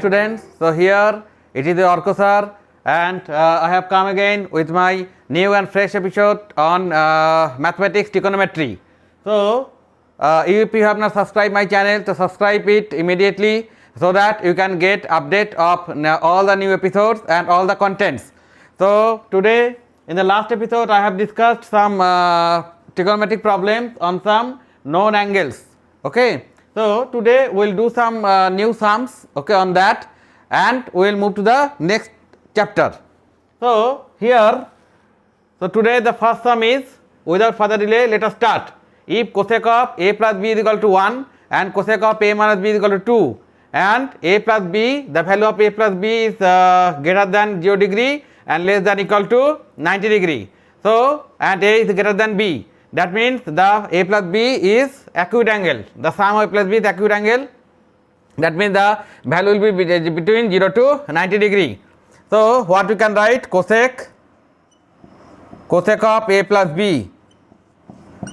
students. So here it is the Orko sir, and I have come again with my new and fresh episode on mathematics trigonometry. So if you have not subscribed my channel, so subscribe it immediately so that you can get update of all the new episodes and all the contents. So today in the last episode I have discussed some trigonometric problems on some known angles. Okay. So today we will do some new sums, okay, on that, and we will move to the next chapter. So here, so today the first sum is, without further delay, let us start. If cosec of a plus b is equal to 1 and cosec of a minus b is equal to 2, and a plus b, the value of a plus b is greater than 0 degree and less than equal to 90 degree. So and a is greater than b. That means the a plus b is acute angle. The sum of a plus b is acute angle. That means the value will be between 0 to 90 degree. So what we can write? Cosec of a plus b.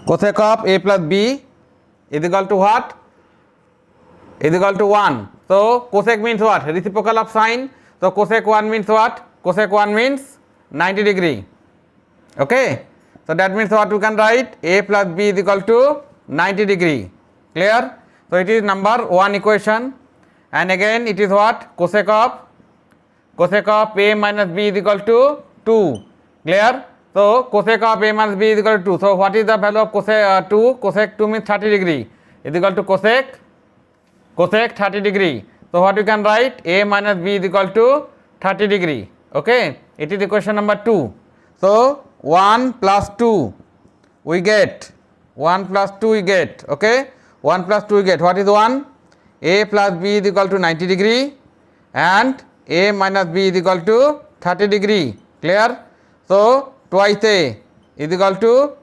Cosec of a plus b is equal to what? Is equal to 1. So cosec means what? Reciprocal of sine. So cosec 1 means what? Cosec 1 means 90 degree. Okay. So that means what we can write? A plus b is equal to 90 degree. Clear? So it is number 1 equation, and again it is what? Cosec of a minus b is equal to 2. Clear? So cosec of a minus b is equal to 2. So what is the value of cosec 2? Cosec 2 means 30 degree is equal to cosec 30 degree. So what you can write? A minus b is equal to 30 degree. Okay. It is equation number 2. So 1 plus 2 we get, 1 plus 2 we get, okay, 1 plus 2 we get, what is 1? A plus b is equal to 90 degree and a minus b is equal to 30 degree. Clear? So twice a is equal to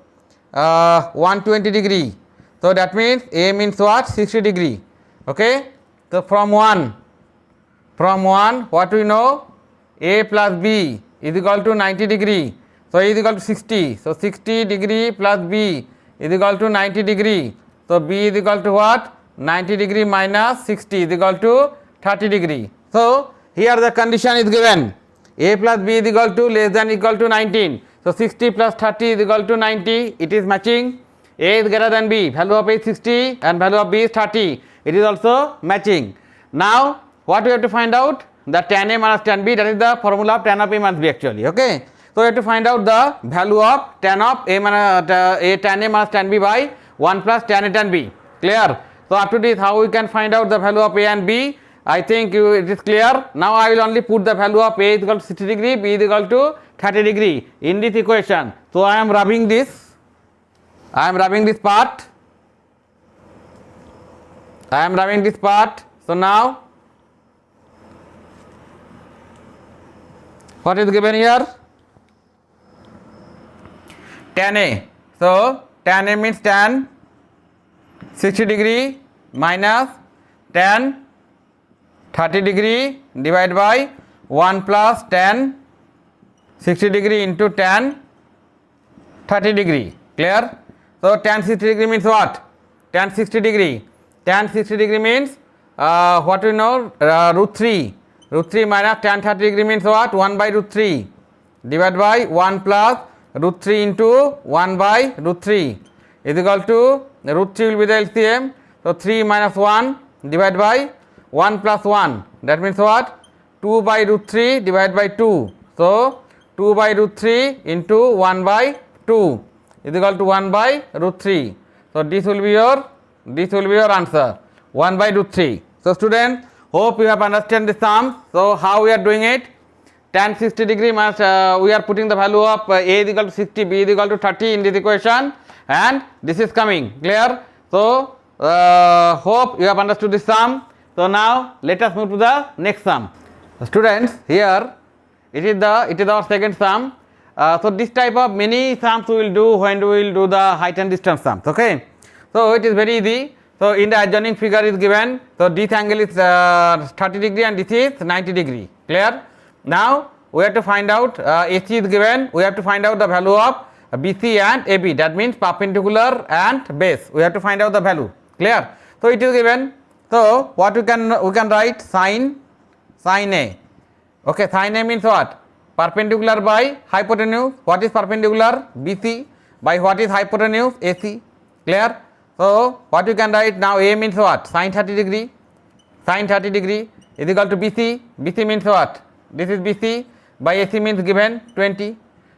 120 degree. So that means a means what? 60 degree. Okay. So from 1 what we know? A plus b is equal to 90 degree. So a is equal to 60. So 60 degree plus b is equal to 90 degree. So b is equal to what? 90 degree minus 60 is equal to 30 degree. So here the condition is given. A plus b is equal to less than equal to 19. So 60 plus 30 is equal to 90. It is matching. A is greater than b. Value of a is 60 and value of b is 30. It is also matching. Now what we have to find out? The tan a minus tan b, that is the formula of tan of a minus b actually. Okay. So we have to find out the value of tan of a minus tan a minus tan b by 1 plus tan a tan b. Clear? So after this, how we can find out the value of a and b? I think it is clear. Now I will only put the value of a is equal to 60 degree, b is equal to 30 degree in this equation. So I am rubbing this. Part. So now what is given here? Tan a. So tan a means tan 60 degree minus tan 30 degree divided by 1 plus tan 60 degree into tan 30 degree. Clear? So tan 60 degree means what? Tan 60 degree. Tan 60 degree means what we know? Root 3. Root 3 minus tan 30 degree means what? 1 by root 3 divided by 1 plus root 3 into 1 by root 3 is equal to root 3 will be the LCM. So 3 minus 1 divided by 1 plus 1. That means what? 2 by root 3 divided by 2. So 2 by root 3 into 1 by 2 is equal to 1 by root 3. So this will be your answer, 1 by root 3. So students, hope you have understand the sum. So how we are doing it? Tan 60 degree minus we are putting the value of a is equal to 60, b is equal to 30 in this equation, and this is coming. Clear? So hope you have understood this sum. So now let us move to the next sum. Students, here it is our second sum. So this type of many sums we will do when we will do the height and distance sums. Okay. So it is very easy. So in the adjoining figure is given. So this angle is 30 degree and this is 90 degree. Clear? Now we have to find out AC is given. We have to find out the value of BC and AB. That means perpendicular and base. We have to find out the value. Clear? So it is given. So what we can write? Sine sin A. Okay, sin A means what? Perpendicular by hypotenuse. What is perpendicular? BC by what is hypotenuse? AC. Clear? So what you can write now? A means what? Sin 30 degree. Sin 30 degree is equal to BC. BC means what? This is BC by AC means given 20.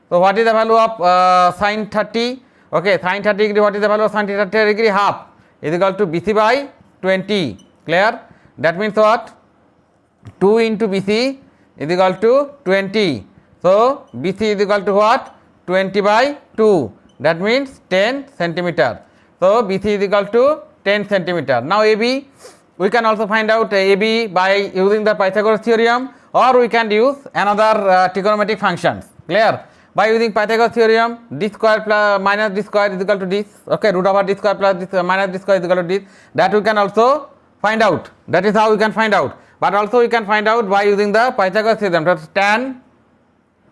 So what is the value of sin 30? Okay, sin 30 degree. What is the value of sin 30 degree? Half is equal to BC by 20. Clear? That means what? 2 into BC is equal to 20. So BC is equal to what? 20 by 2. That means 10 centimeter. So BC is equal to 10 centimeter. Now AB, we can also find out AB by using the Pythagoras theorem, or we can use another trigonometric functions. Clear? By using Pythagoras theorem, d square plus minus d square is equal to this. Okay, root over d square plus this minus d square is equal to this. That we can also find out. That is how we can find out. But also we can find out by using the Pythagoras theorem. That's tan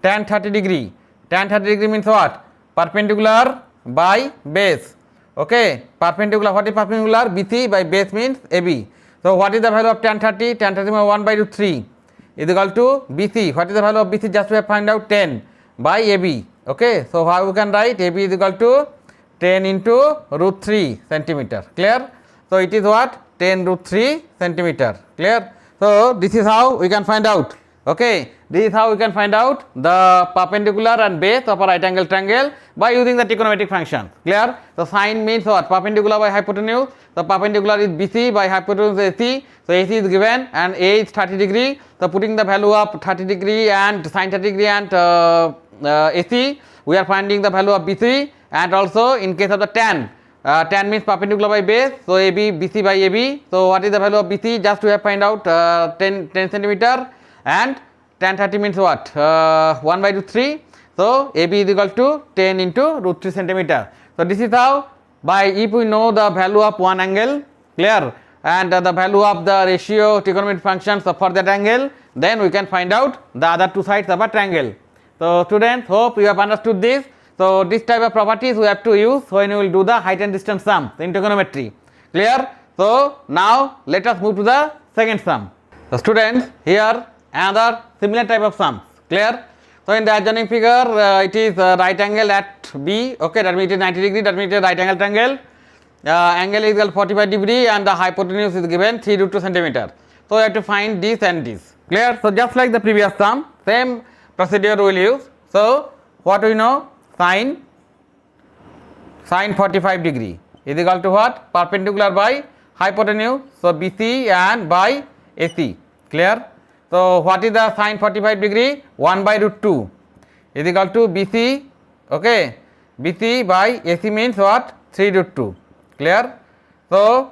30 degree. Tan 30 degree means what? Perpendicular by base. Okay, perpendicular. What is perpendicular? BC by base means AB. So what is the value of tan 30? Tan 30 means 1 by root 3 is equal to BC. What is the value of BC? Just we have find out 10 by AB. Okay, so how we can write? AB is equal to 10 into root 3 centimeter. Clear? So it is what? 10 root 3 centimeter. Clear? So this is how we can find out. Okay, this is how we can find out the perpendicular and base of a right angle triangle by using the trigonometric function. Clear? So sin means what? Perpendicular by hypotenuse. The perpendicular is BC by hypotenuse AC. So AC is given and A is 30 degree. So putting the value of 30 degree and sin 30 degree and AC, we are finding the value of BC, and also in case of the tan. Tan means perpendicular by base, so AB, BC by AB. So what is the value of BC? Just we have find out 10 centimeter, and tan 30 means what? 1 by root 3. So AB is equal to 10 into root 3 centimeter. So this is how, by if we know the value of one angle, clear, and the value of the ratio trigonometric functions for that angle, then we can find out the other two sides of a triangle. So students, hope you have understood this. So this type of properties we have to use when we will do the height and distance sum in trigonometry. Clear? So now let us move to the second sum. So students, here another similar type of sum. Clear? So in the adjoining figure, it is right angle at B. Okay, that means it is 90 degree. That means it is right angle triangle. Angle is equal 45 degree and the hypotenuse is given 3 root 2 centimeter. So we have to find this and this. Clear? So just like the previous sum, same procedure we will use. So what we know? Sin 45 degree is equal to what? Perpendicular by hypotenuse. So BC and by AC. Clear? So what is the sin 45 degree? 1 by root 2 is equal to BC. Okay, BC by AC means what? 3 root 2. Clear? So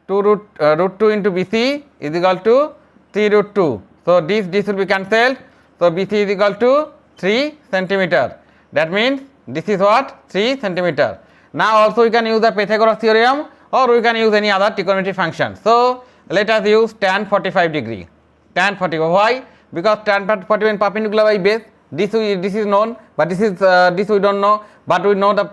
2 root 2 into BC is equal to 3 root 2. So this will be cancelled. So BC is equal to 3 centimeter. That means this is what? 3 centimeter. Now also we can use the Pythagoras theorem, or we can use any other trigonometric function. So let us use tan 45 degree. Tan 45. Why? Because tan 45 is perpendicular by base. This is known, but this we don't know. But we know the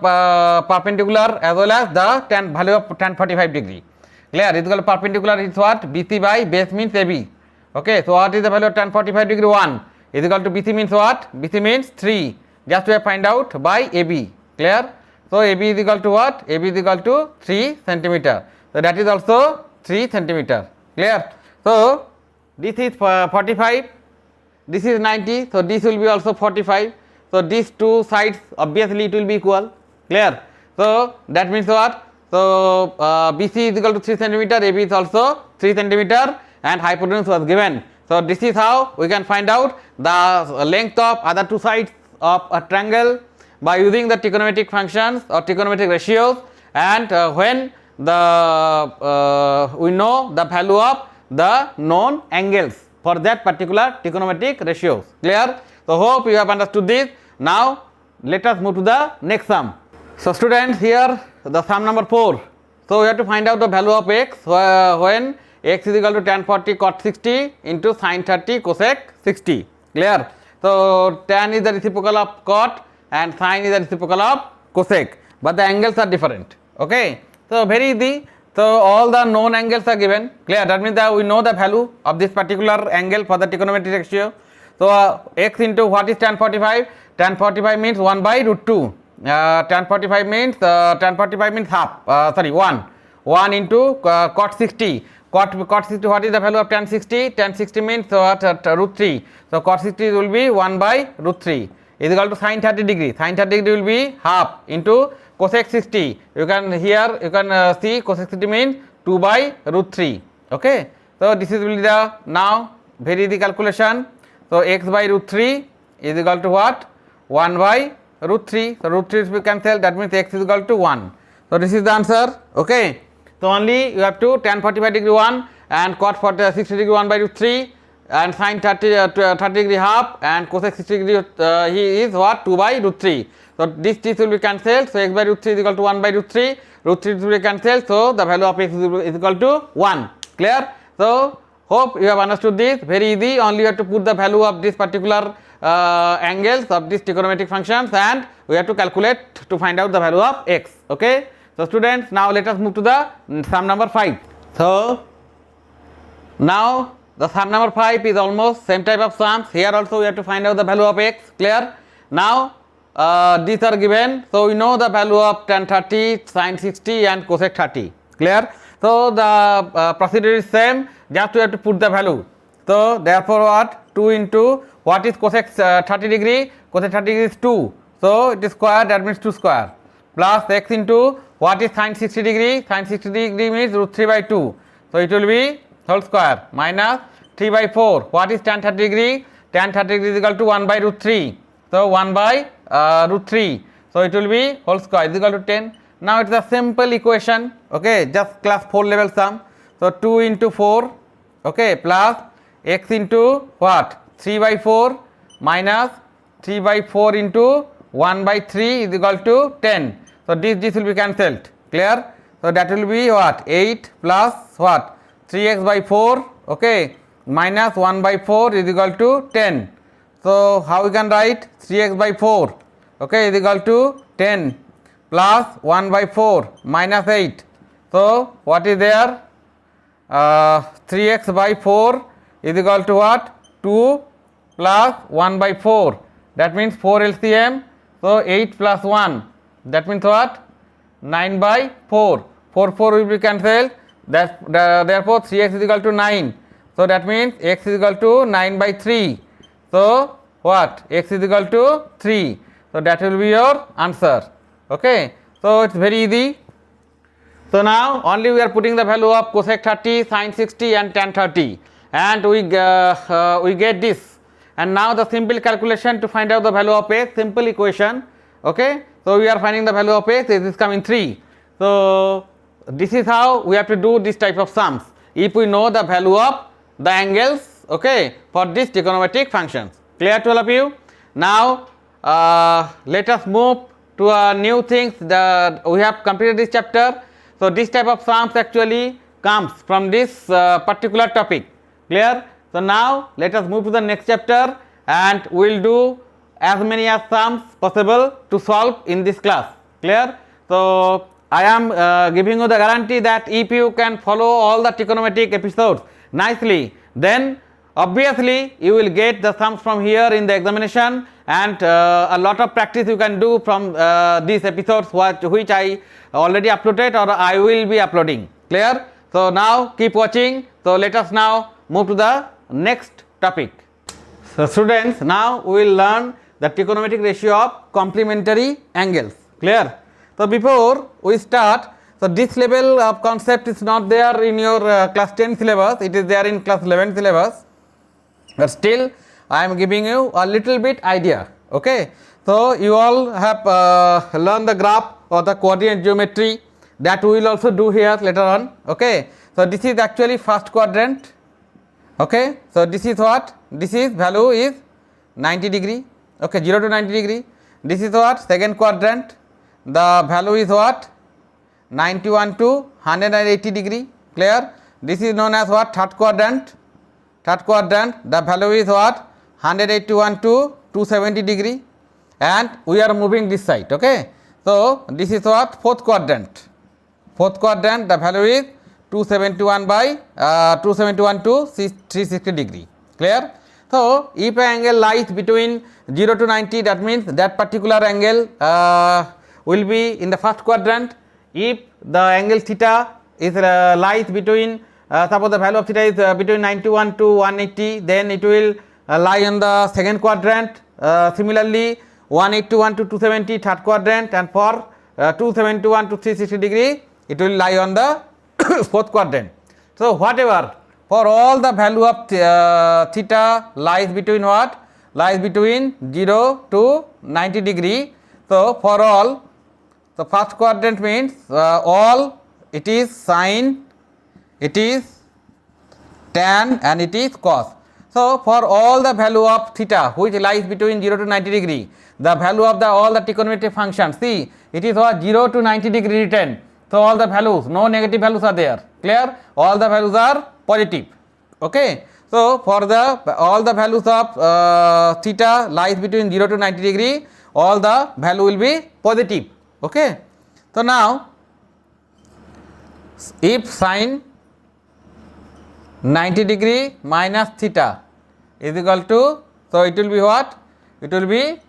perpendicular as well as the tan value of tan 45 degree. Clear? Is equal to perpendicular is what? BC by base means AB. Okay. So what is the value of tan 45 degree? 1 is equal to BC means what? BC means 3. Just we have find out by AB. Clear? So AB is equal to what? AB is equal to 3 centimeter. So that is also 3 centimeter. Clear? So this is 45. This is 90. So this will be also 45. So these two sides obviously it will be equal. Clear? So that means what? So BC is equal to 3 centimeter. AB is also 3 centimeter, and hypotenuse was given. So this is how we can find out the length of other two sides of a triangle by using the trigonometric functions or trigonometric ratios, and when the we know the value of the known angles for that particular trigonometric ratios. Clear? So hope you have understood this. Now let us move to the next sum. So students, here the sum number 4. So we have to find out the value of x when x is equal to tan 40 cot 60 into sin 30 cosec 60. Clear? So tan is the reciprocal of cot and sin is the reciprocal of cosec, but the angles are different. Okay, so very easy. So all the known angles are given. Clear? That means that we know the value of this particular angle for the trigonometric ratio. So x into what is tan 45? Tan 45 means 1 by root 2. Tan 45 means half. 1. 1 into cot 60. Cot 60, what is the value of tan 60? Tan 60 means root 3. So cot 60 will be 1 by root 3 is equal to sin 30 degree. Sin 30 degree will be half into cosec 60. You can see cosec 60 means 2 by root 3. Okay. So this is will be the now very easy calculation. So x by root 3 is equal to what? 1 by root 3. So root 3 will be cancelled. That means x is equal to 1. So this is the answer. Okay. So only you have to tan 45 degree 1 and cot 60 degree 1 by root 3 and sin 30 degree half and cosec 60 degree he is what? 2 by root 3. So this will be cancelled. So x by root 3 is equal to 1 by root 3. Root 3 will be cancelled. So the value of x is equal to 1. Clear? So hope you have understood this. Very easy. Only you have to put the value of this particular angles of these trigonometric functions and we have to calculate to find out the value of x. Okay. So students, now let us move to the sum number 5. So now the sum number 5 is almost same type of sums. Here also we have to find out the value of x. Clear? Now these are given. So we know the value of tan 30, sin 60 and cosec 30. Clear? So the procedure is same. Just we have to put the value. So therefore what? 2 into what is cosec 30 degree? Cosec 30 degree is 2. So it is square, that means 2 square. Plus x into what is sin 60 degree? Sin 60 degree means root 3 by 2. So it will be whole square minus 3 by 4. What is tan 30 degree? Tan 30 degree is equal to 1 by root 3. So 1 by root 3. So it will be whole square is equal to 10. Now it is a simple equation. Okay, just class 4 level sum. So 2 into 4. Okay, plus x into what? 3 by 4 minus 3 by 4 into 1 by 3 is equal to 10. So this will be cancelled. Clear? So that will be what? 8 plus what? 3x by 4. Okay, minus 1 by 4 is equal to 10. So how we can write? 3x by 4. Okay, is equal to 10 plus 1 by 4 minus 8. So what is there? 3x by 4 is equal to what? 2 plus 1 by 4. That means 4 LCM. So 8 plus 1. That means what? 9 by 4. 4 will be cancelled. Therefore 3x is equal to 9. So that means x is equal to 9 by 3. So what? X is equal to 3. So that will be your answer. Okay. So it's very easy. So now only we are putting the value of cosec 30, sin 60 and tan 30 and we get this. And now the simple calculation to find out the value of x, simple equation. Okay. So we are finding the value of x, it is coming 3. So this is how we have to do this type of sums if we know the value of the angles, okay, for these trigonometric functions. Clear to all of you? Now let us move to new things that we have completed this chapter. So this type of sums actually comes from this particular topic. Clear? So now let us move to the next chapter and we will do as many as sums possible to solve in this class. Clear? So I am giving you the guarantee that if you can follow all the trigonometric episodes nicely, then obviously you will get the sums from here in the examination and a lot of practice you can do from these episodes which I already uploaded or I will be uploading. Clear? So now keep watching. So let us now move to the next topic. So students, now we will learn the trigonometric ratio of complementary angles. Clear? So before we start, so this level of concept is not there in your class 10 syllabus, it is there in class 11 syllabus, but still I am giving you a little bit idea. Okay. So you all have learned the graph or the coordinate geometry, that we will also do here later on. Okay. So this is actually first quadrant. Okay. So this is what? This is value is 90 degree. Okay, 0 to 90 degree. This is what? Second quadrant. The value is what? 91 to 180 degree. Clear? This is known as what? Third quadrant. Third quadrant. The value is what? 181 to 270 degree. And we are moving this side. Okay. So this is what? Fourth quadrant. fourth quadrant, the value is 271 by 271 to 360 degree. Clear? So if an angle lies between 0 to 90, that means that particular angle will be in the first quadrant. If the angle theta is lies between suppose the value of theta is between 91 to 180, then it will lie on the second quadrant. Similarly 181 to 270 third quadrant, and for 271 to 360 degree it will lie on the fourth quadrant. So whatever, for all the value of theta lies between what? Lies between 0 to 90 degree. So for all, the first quadrant means all, it is sine, it is tan, and it is cos. So for all the value of theta which lies between 0 to 90 degree, the value of the all the trigonometric functions, see it is what 0 to 90 degree written. So all the values, no negative values are there. Clear? All the values are positive. Okay. So for the all the values of theta lies between 0 to 90 degree, all the value will be positive. Okay. So now if sine 90 degree minus theta is equal to, so it will be what? It will be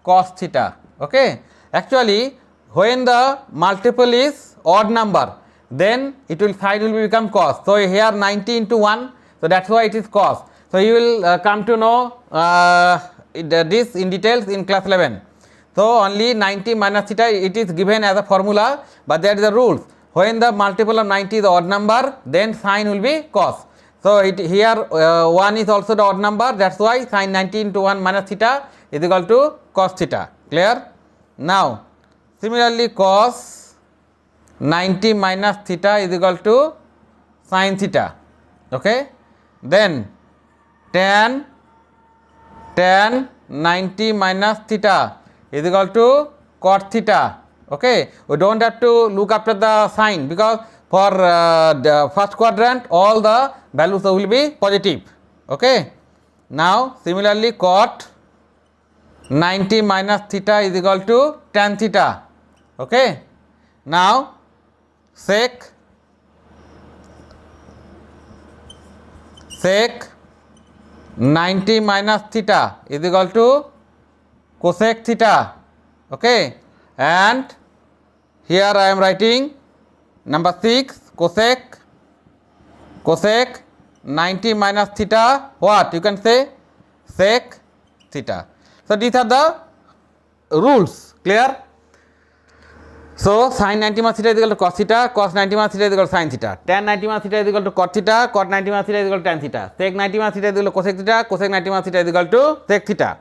cos theta. Okay. Actually when the multiple is odd number, then it will sine will become cos. So here 90 into 1, so that's why it is cos. So you will come to know this in details in class 11. So only 90 minus theta, it is given as a formula, but there is the rules. When the multiple of 90 is odd number, then sine will be cos. So it here 1 is also the odd number, that's why sine 90 into 1 minus theta is equal to cos theta. Clear? Now similarly cos 90 minus theta is equal to sin theta. Okay. Then tan 90 minus theta is equal to cot theta. Okay. We don't have to look after the sign, because for the first quadrant all the values will be positive. Okay. Now similarly cot 90 minus theta is equal to tan theta. Okay. Now sec 90 minus theta is equal to cosec theta. Okay. And here I am writing number 6, cosec 90 minus theta, what you can say, sec theta. So these are the rules. Clear? So sin 90 minus theta is equal to cos theta, cos 90 minus theta is equal to sin theta, tan 90 minus theta is equal to cot theta, cot 90 minus theta is equal to tan theta, sec 90 minus theta is equal to cosec theta, cosec 90 minus theta is equal to sec theta.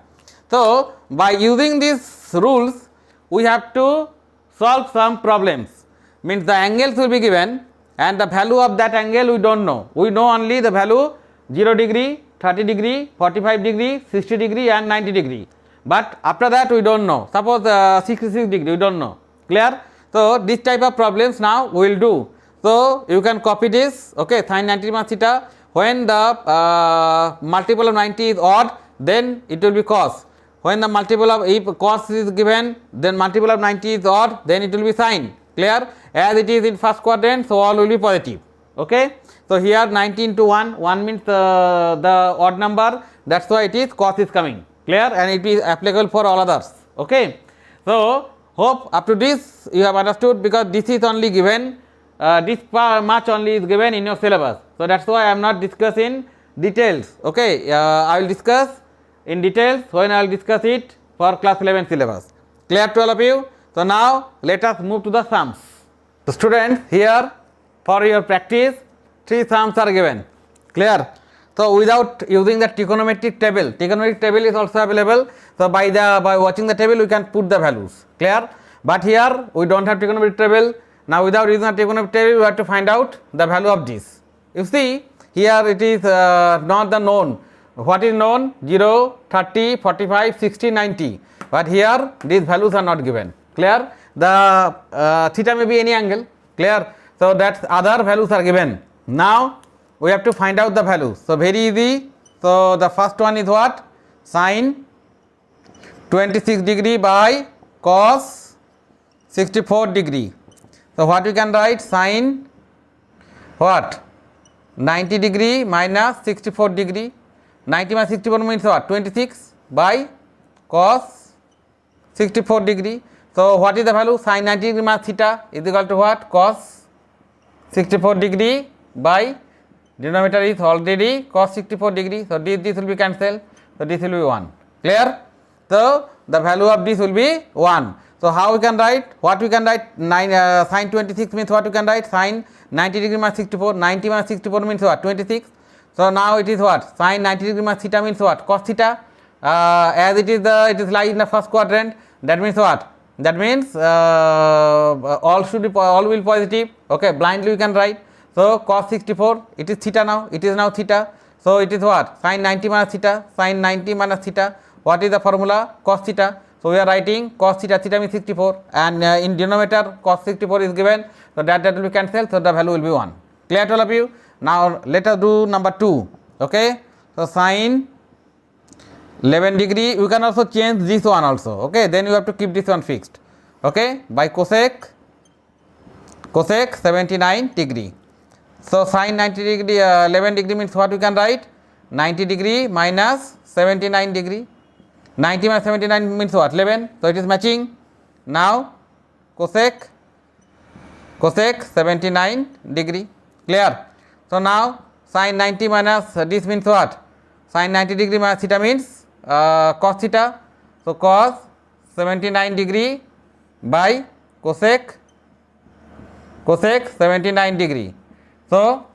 So by using these rules we have to solve some problems. Means the angles will be given and the value of that angle we don't know. We know only the value 0 degree, 30 degree, 45 degree, 60 degree and 90 degree. But after that we don't know. Suppose 66 degree we don't know. Clear? So this type of problems now we will do. So you can copy this. Okay, sin 90 minus theta. When the multiple of 90 is odd, then it will be cos. When the multiple of, if cos is given, then multiple of 90 is odd, then it will be sin. Clear? As it is in first quadrant, so all will be positive. Okay. So here 90 into 1 means the odd number, that's why it is cos is coming. Clear? And it is applicable for all others. Okay. So hope up to this you have understood, because this is only given, this much only is given in your syllabus. So that's why I am not discussing details. Okay. I will discuss in details when I will discuss it for class 11 syllabus. Clear to all of you? So now let us move to the sums. So students, here for your practice 3 sums are given. Clear? So without using the trigonometric table is also available. So by watching the table we can put the values. Clear? But here we don't have trigonometric table. Now without using the trigonometric table we have to find out the value of this. You see here it is not the known. What is known? 0, 30, 45, 60, 90. But here these values are not given. Clear? The theta may be any angle. Clear? So that other values are given. Now we have to find out the values. So very easy. So the first one is what? Sin 26 degree by cos 64 degree. So what we can write? Sine what? 90 degree minus 64 degree. 90 minus 64 means what? 26 by cos 64 degree. So what is the value? Sine 90 degree minus theta is equal to what? Cos 64 degree by denominator is already cos 64 degree. So this will be cancelled. So this will be 1. Clear? So the value of this will be 1. So how we can write? What we can write? Sine 26 means what we can write? Sine 90 degree minus 64. 90 minus 64 means what? 26. So now it is what? Sine 90 degree minus theta means what? Cos theta. As it is lies in the first quadrant. That means what? That means all will be positive. Okay, blindly we can write. So cos 64, it is theta now. It is now theta. So it is what? Sine 90 minus theta. Sine 90 minus theta. What is the formula? Cos theta. So we are writing cos theta. Theta means 64, and in denominator cos 64 is given. So that will be cancelled. So the value will be 1. Clear to all of you? Now let us do number 2. Okay. So sine 11 degree. You can also change this one also. Okay. Then you have to keep this one fixed. Okay. By cosec 79 degree. So sine 90 degree 11 degree means what we can write? 90 degree minus 79 degree. 90 minus 79 means what? 11. So it is matching. Now cosec 79 degree. Clear? So now sine 90 minus this means what? Sine 90 degree minus theta means cos theta. So cos 79 degree by cosec 79 degree. So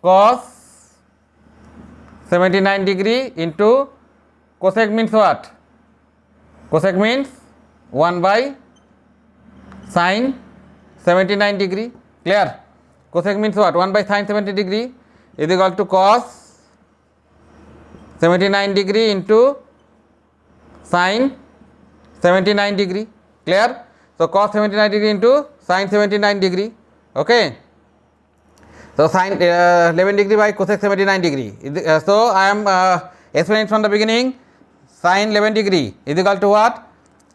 cos 79 degree into cosec means what? Cosec means 1 by sine 79 degree. Clear? Cosec means what? 1 by sine 70 degree is equal to cos 79 degree into sine 79 degree. Clear? So cos 79 degree into sine 79 degree. Okay. So sine 11 degree by cosec 79 degree. So I am explaining from the beginning. Sine 11 degree is equal to what?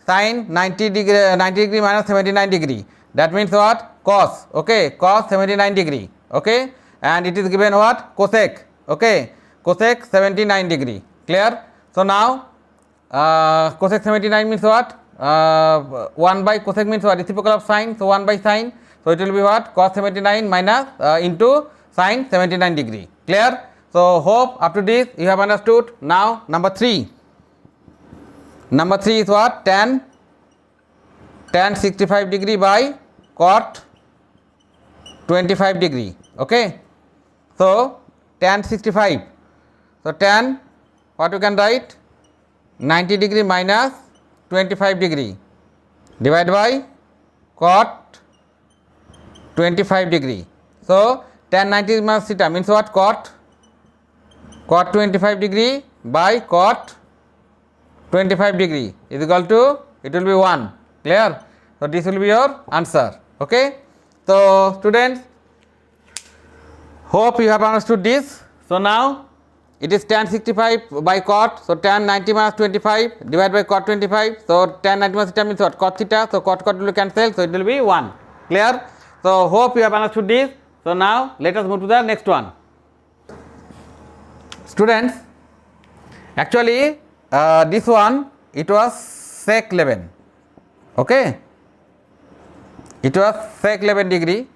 Sine 90 degree minus 79 degree. That means what? Cos. Okay. Cos 79 degree. Okay. And it is given what? Cosec. Okay. Cosec 79 degree. Clear? So now cosec 79 means what? 1 by cosec means what? Reciprocal of sine. So 1 by sine. So it will be what? Cos 79 minus into sine 79 degree. Clear? So hope up to this you have understood. Now number 3. Number 3 is what? Tan 65 degree by cot 25 degree. Okay. So tan 65. So tan, what you can write? 90 degree minus 25 degree divided by cot 25 degree. So tan 90 minus theta means what? Cot 25 degree by cot 25 degree is equal to, it will be 1. Clear? So this will be your answer. Okay. So students, hope you have understood this. So now it is tan 65 by cot. So tan 90 minus 25 divided by cot 25. So tan 90 minus theta means what? Cot theta. So cot will be cancelled. So it will be 1. Clear? So hope you have understood this. So now let us move to the next one. Students, actually this one, it was sec 11. Okay. It was sec 11 degree.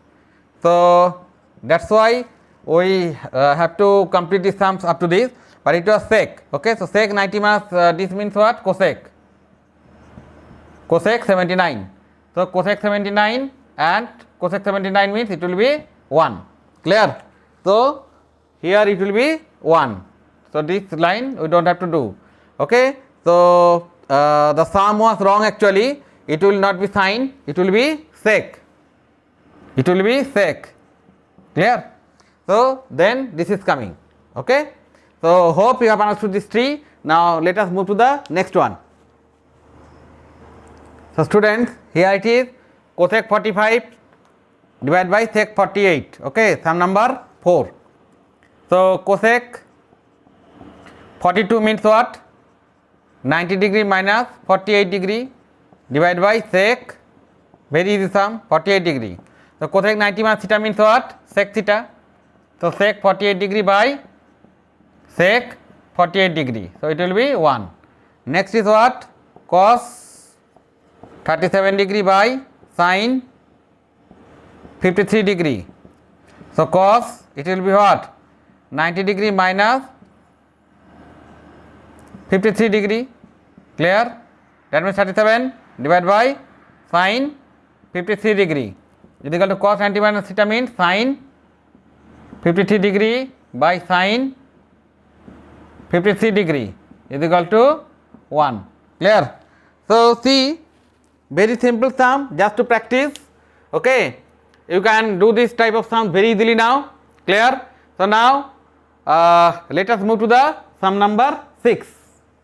So that's why we have to complete the sums up to this, but it was sec. Okay. So sec 90 minus this means what? Cosec 79. So cosec 79 and cosec 79 means it will be 1. Clear? So here it will be 1. So this line we don't have to do. Okay. So the sum was wrong actually. It will not be sine, it will be sec. It will be sec. Clear? So then this is coming. Okay. So hope you have understood this 3. Now let us move to the next one. So students, here it is cosec 45 divided by sec 48. Okay. Sum number 4. So cosec 42 means what? 90 degree minus 48 degree divided by sec, very easy sum, 48 degree. So cosec 90 minus theta means what? Sec theta. So sec 48 degree by sec 48 degree. So it will be 1. Next is what? Cos 37 degree by sin 53 degree. So cos it will be what? 90 degree minus 53 degree. Clear? That means 37 divided by sin 53 degree is equal to cos 90 minus theta means sin 53 degree by sin 53 degree is equal to 1. Clear? So see, very simple sum just to practice. Okay, you can do this type of sum very easily now. Clear? So now let us move to the sum number 6.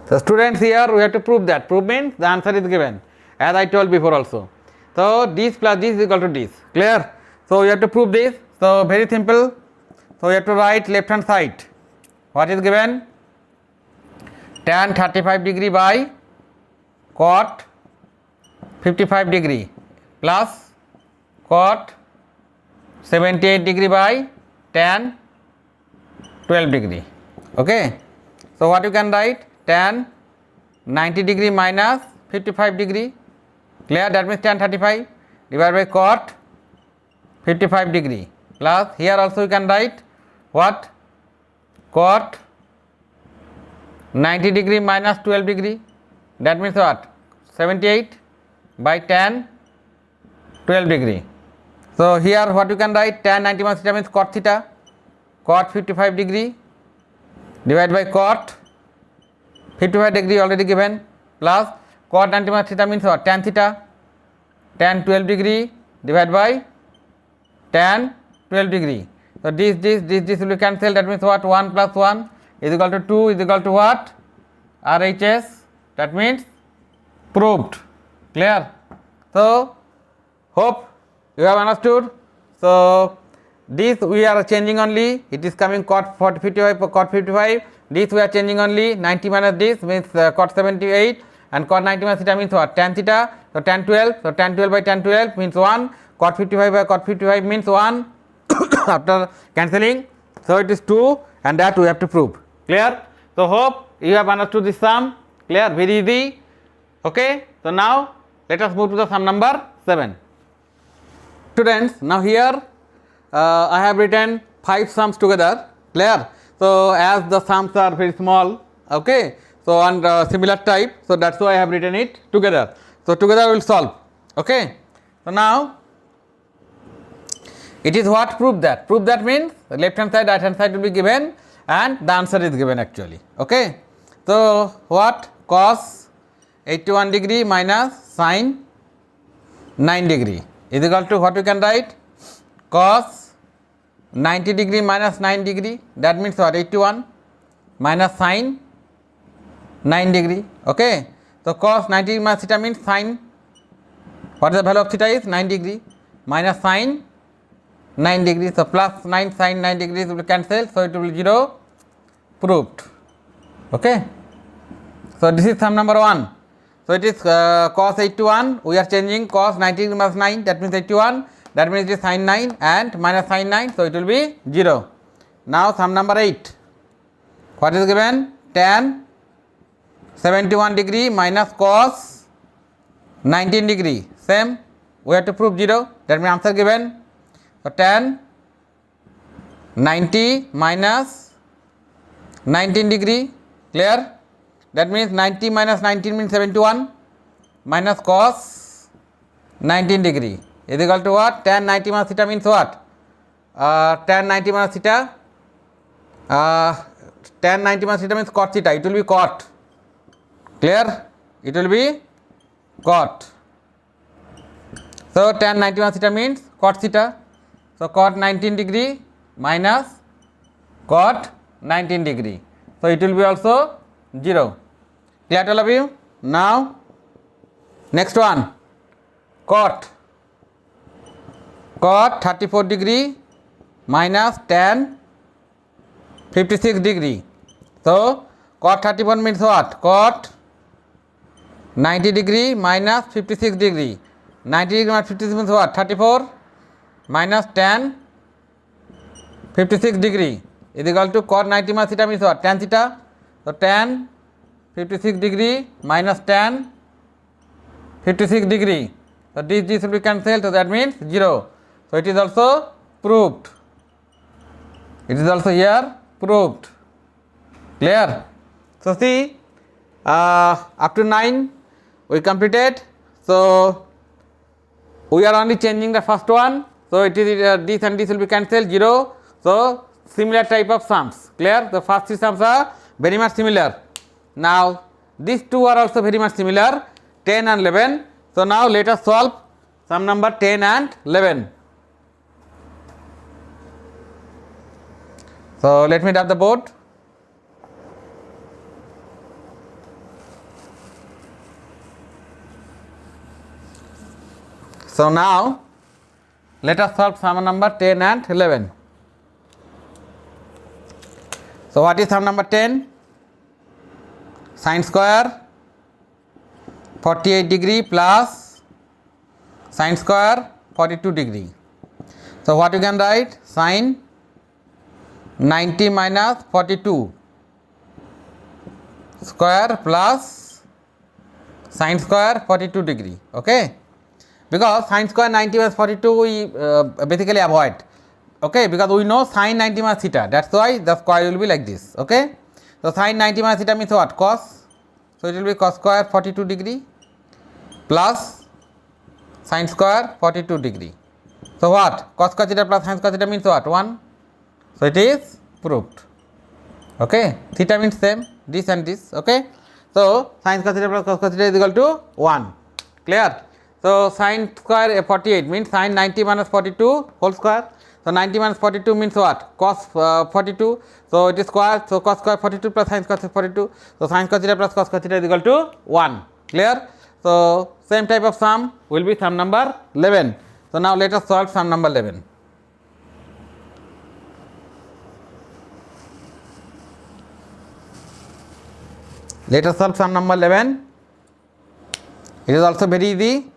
So students, here we have to prove that. Prove means the answer is given, as I told before also. So this plus this is equal to this. Clear? So we have to prove this. So very simple. So we have to write left hand side. What is given? Tan 35 degree by cot 55 degree plus cot 78 degree by tan 12 degree. Okay. So what you can write? Tan 90 degree minus 55 degree. Clear? That means tan 35 divided by cot 55 degree plus here also you can write what? Cot 90 degree minus 12 degree. That means what? 78 by tan 12 degree. So here what you can write? Tan 90 minus theta means cot theta. Cot 55 degree divided by cot 55 degree already given plus cot 90 minus theta means what? Tan theta. Tan 12 degree divided by tan 12 degree. So this will be cancelled. That means what? 1 plus 1 is equal to 2 is equal to what? RHS. That means proved. Clear? So hope you have understood. So this we are changing only. It is coming cot 55 for cot 55. This we are changing only 90 minus this means cot 78 and cot 90 minus theta means what? Tan theta. So tan 12. So tan 12 by tan 12 means 1. Cot 55 by cot 55 means 1 after cancelling. So it is 2 and that we have to prove. Clear? So hope you have understood this sum. Clear? Very easy. Okay. So now let us move to the sum number 7. Students, now here I have written 5 sums together. Clear? So as the sums are very small, okay, so on similar type, so that's why I have written it together. So together we will solve. Okay. So now it is what? Prove that. Prove that means left hand side, right hand side will be given and the answer is given actually. Okay. So what? Cos 81 degree minus sin 9 degree is equal to what we can write? Cos 90 degree minus 9 degree, that means what? 81 minus sin 9 degree. Okay. So cos 90 degree minus theta means sin, what is the value of theta is? 9 degree minus sin 9 degree. So plus 9 sin 9 degrees will be cancelled. So it will be 0. Proved. Okay. So this is sum number 1. So it is cos 81. We are changing cos 90 minus 9. That means 81. That means it is sin 9 and minus sin 9. So it will be 0. Now sum number 8. What is given? Tan 71 degree minus cos 19 degree. Same. We have to prove 0. That means answer given. So tan 90 minus 19 degree. Clear? That means 90 minus 19 means 71 minus cos 19 degree is equal to what? Tan 90 minus theta means what? Tan 90 minus theta. Tan 90 minus theta means cot theta. It will be cot. Clear? It will be cot. So tan 90 minus theta means cot theta. So cot 19 degree minus cot 19 degree. So it will be also 0. Clear to all of you? Now next one, cot 34 degree minus tan 56 degree. So cot 34 means what? Cot 90 degree minus 56 degree. 90 degree minus 56 means what? 34 minus tan 56 degree is equal to cot 90 minus theta means what? Tan theta. So tan 56 degree minus tan 56 degree. So this will be cancelled, so that means 0. So it is also proved. It is also here proved. Clear? So see, up to 9 we completed. So we are only changing the first one. So it is this and this will be cancelled, 0. So similar type of sums. Clear? The first three sums are very much similar. Now these two are also very much similar, 10 and 11. So now let us solve sum number 10 and 11. So let me tap the board. So now let us solve sum number 10 and 11. So what is sum number 10? Sin square 48 degree plus sin square 42 degree. So what you can write? Sin 90 minus 42 square plus sin square 42 degree. Okay, because sin square 90 minus 42 we basically avoid. Okay, because we know sin 90 minus theta, that's why the square will be like this. Okay, so sin 90 minus theta means what? Cos. So it will be cos square 42 degree plus sin square 42 degree. So what? Cos square theta plus sin square theta means what? 1. So it is proved. Okay, theta means same, this and this. Okay, so sin square theta plus cos square theta is equal to 1. Clear? So sin square 48 means sin 90 minus 42 whole square. So 90 minus 42 means what? Cos 42. So it is square. So cos square 42 plus sin square 42. So sin square theta plus cos square theta is equal to 1. Clear? So same type of sum will be sum number 11. So now let us solve sum number 11. Let us solve sum number 11. It is also very easy.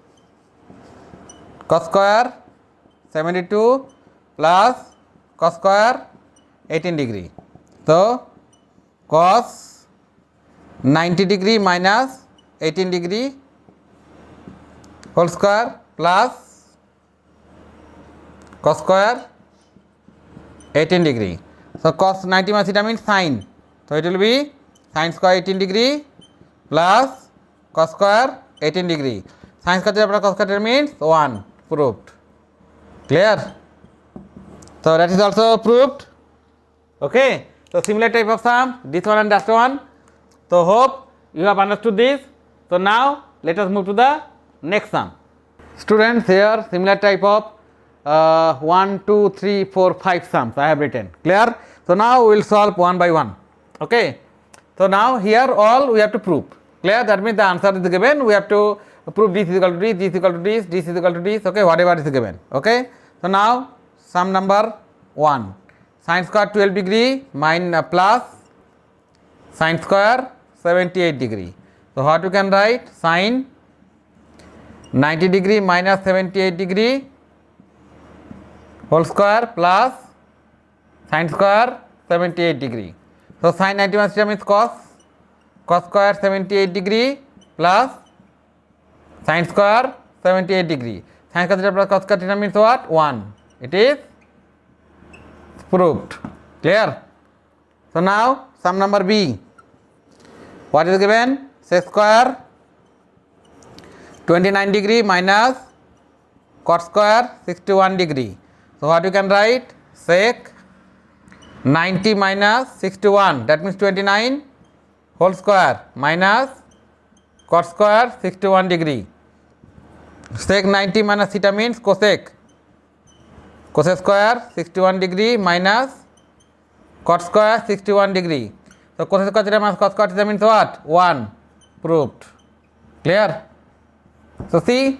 Cos square 72 plus cos square 18 degree. So cos 90 degree minus 18 degree whole square plus cos square 18 degree. So cos 90 minus theta means sin. So it will be sin square 18 degree plus cos square 18 degree. Sin square theta plus cos square theta means 1. Proved. Clear? So that is also proved. Okay, so similar type of sum, this one and that one. So hope you have understood this. So now let us move to the next sum. Students, here similar type of 1, 2, 3, 4, 5 sums I have written. Clear? So now we will solve one by one. Okay, so now here all we have to prove. Clear? That means the answer is given, we have to prove this is equal to this, this is equal to this, this is equal to this. Okay, whatever is given. Okay, so now sum number 1, sin square 12 degree minus plus sin square 78 degree. So what you can write? Sin 90 degree minus 78 degree whole square plus sin square 78 degree. So sin 90 minus theta means cos square 78 degree plus sin square 78 degree. Sin square theta plus cos square theta means what? 1. It is proved. Clear? So now sum number B. What is given? Sec square 29 degree minus cot square 61 degree. So what you can write? Sec 90 minus 61, that means 29 whole square minus cot square 61 degree. Sec 90 minus theta means cosec. Cosec square 61 degree minus cot square 61 degree. So cosec square theta minus cot square theta means what? 1. Proved. Clear? So see,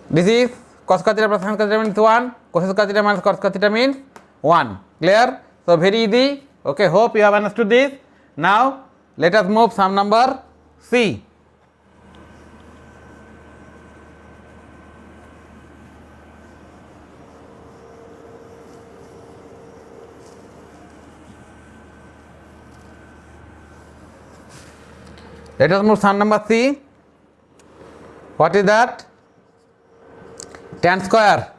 this is cos square theta plus sin square theta means 1. Cosec square theta minus cot square theta means 1. Clear? So very easy. Okay, hope you have understood this. Now let us move sum number C. Let us move sum number C. What is that? Tan square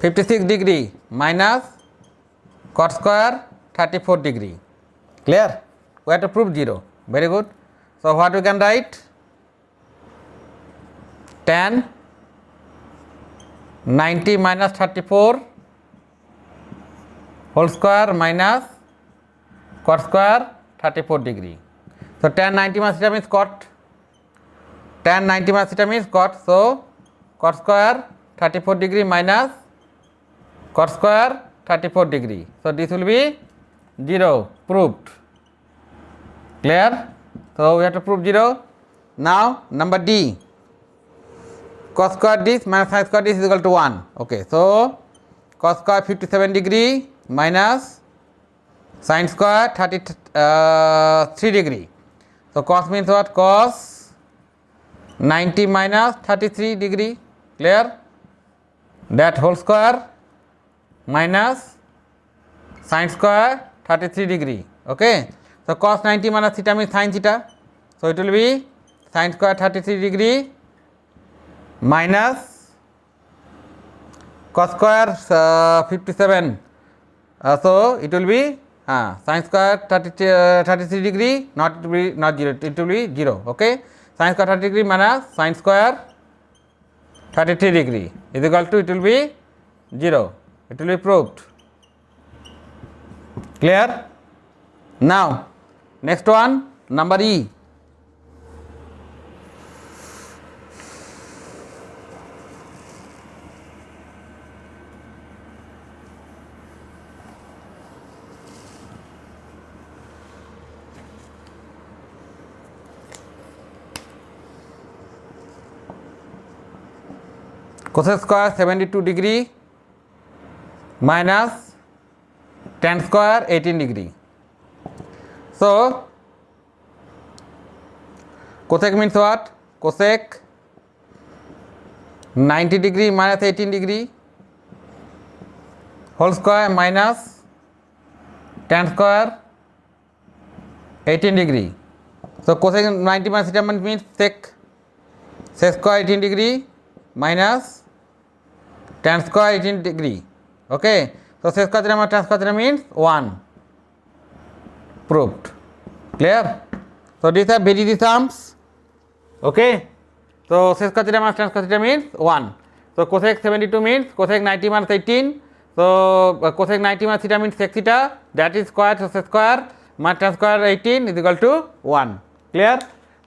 56 degree minus cot square 34 degree. Clear? We have to prove 0. Very good. So what we can write? Tan 90 minus 34 whole square minus cot square 34 degree. So tan 90 minus theta means cot. Tan 90 minus theta means cot. So cot square 34 degree minus cot square 34 degree. So this will be 0. Proved. Clear? So we have to prove 0. Now number D. Cos square this minus sin square this is equal to 1. Okay. So cos square 57 degree minus sin square 33 degree. So cos means what? Cos 90 minus 33 degree. Clear? That whole square minus sin square 33 degree. Okay. So cos 90 minus theta means sin theta. So it will be sin square 33 degree minus cos square 57. So it will be sin square 33 degree, not 0, it will be 0. Okay. Sin square 30 degree minus sin square 33 degree is equal to, it will be 0. It will be proved. Clear? Now next one, number E. Cosec square 72 degree minus tan square 18 degree. So cosec means what? Cosec 90 degree minus 18 degree whole square minus tan square 18 degree. So cosec 90 minus theta means sec square 18 degree minus tan square 18 degree. Okay. So sec square theta minus tan square theta means 1. Proved. Clear? So these are very sums. Okay. So sec square theta minus tan square theta means 1. So cosec 72 means cosec 90 minus 18. So cosec 90 minus theta means sec theta, that is square, so sec square minus tan square 18 is equal to 1. Clear?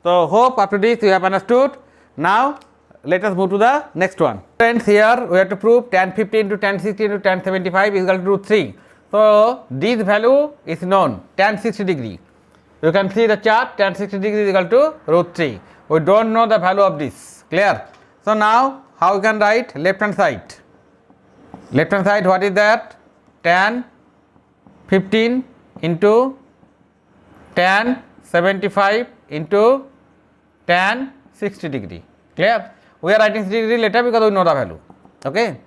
So hope after this you have understood. Now let us move to the next one. Friends, here we have to prove tan 50 into tan 60 into tan 75 is equal to root 3. So this value is known, tan 60 degree. You can see the chart, tan 60 degree is equal to root 3. We don't know the value of this. Clear? So now how we can write left hand side? Left hand side, what is that? Tan 15 into tan 75 into tan 60 degree. Clear? We are writing 60 degree later because we know the value. Okay.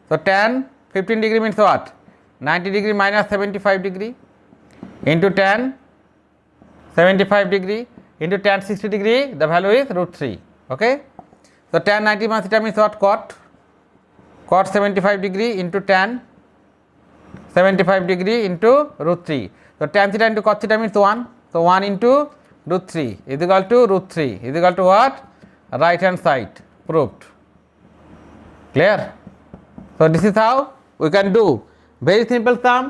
So tan 15 degree means what? 90 degree minus 75 degree into tan 75 degree into tan 60 degree, the value is root 3. Okay. So tan 90 minus theta means what? Cot 75 degree into tan 75 degree into root 3. So tan theta into cot theta means 1. So 1 into root 3 is equal to root 3 is equal to what? Right hand side. Proved. Clear? So this is how we can do. Very simple sum.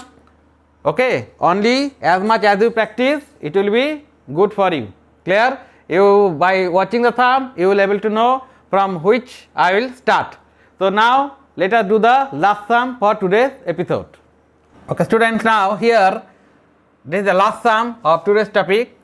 Okay. Only as much as you practice, it will be good for you. Clear? You, by watching the sum, you will able to know from which I will start. So now let us do the last sum for today's episode. Okay, students, now here this is the last sum of today's topic.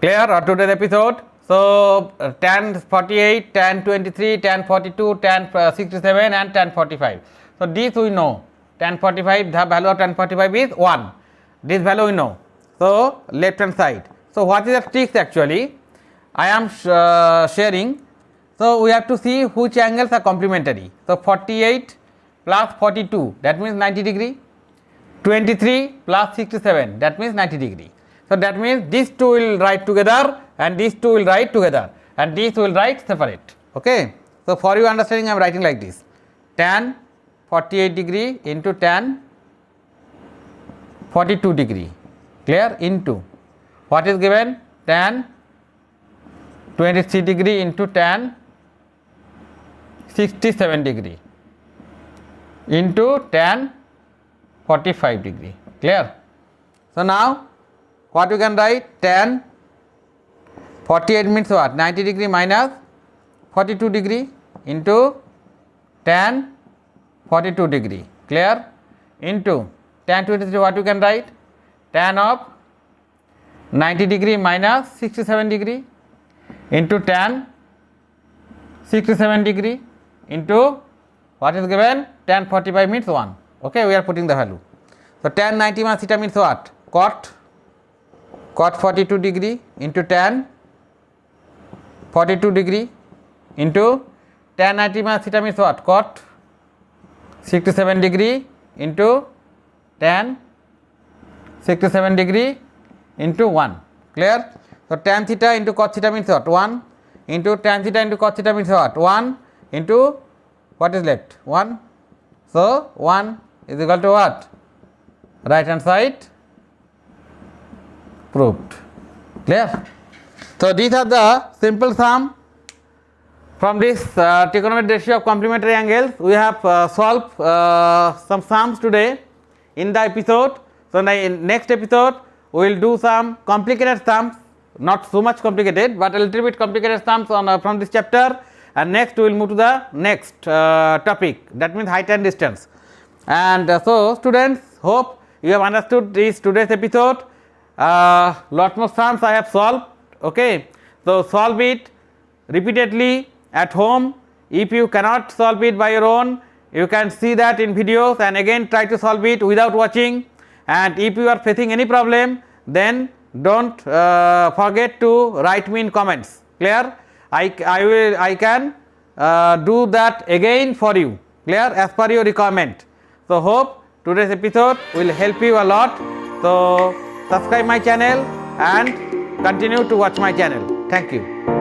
Clear? Or today's episode. So tan 48, tan 23, tan 42, tan 67 and tan 45. So this we know. Tan 45, the value of tan 45 is 1. This value we know. So left hand side. So what is the tricks actually? I am sharing. So we have to see which angles are complementary. So 48 plus 42, that means 90 degree. 23 plus 67, that means 90 degree. So that means these two will write together and these two will write together and these will write separate. Okay. So for your understanding I am writing like this, tan 48 degree into tan 42 degree, clear, into what is given, tan 23 degree into tan 67 degree into tan 45 degree, clear. So now what you can write, tan 48 means what, 90 degree minus 42 degree into tan 42 degree, clear, into tan 23, what you can write, tan of 90 degree minus 67 degree into tan 67 degree into what is given, tan 45 means 1. Okay, we are putting the value. So tan 90 minus theta means what, cot 42 degree into tan 42 degree into tan 90 minus theta means what, cot 67 degree into tan 67 degree into 1, clear. So tan theta into cot theta means what, 1 into tan theta into cot theta means what, 1 into what is left, 1. So 1 is equal to what, right hand side proved, clear. So these are the simple sum from this trigonometric ratio of complementary angles. We have solved some sums today in the episode. So in the next episode we will do some complicated sums, not so much complicated but a little bit complicated sums on from this chapter, and next we will move to the next topic, that means height and distance. And so students, hope you have understood this today's episode. Lot more sums I have solved. Okay, so solve it repeatedly at home. If you cannot solve it by your own, you can see that in videos and again try to solve it without watching. And if you are facing any problem, then don't forget to write me in comments, clear. I can do that again for you, clear, as per your requirement. So hope today's episode will help you a lot. So subscribe my channel and continue to watch my channel. Thank you.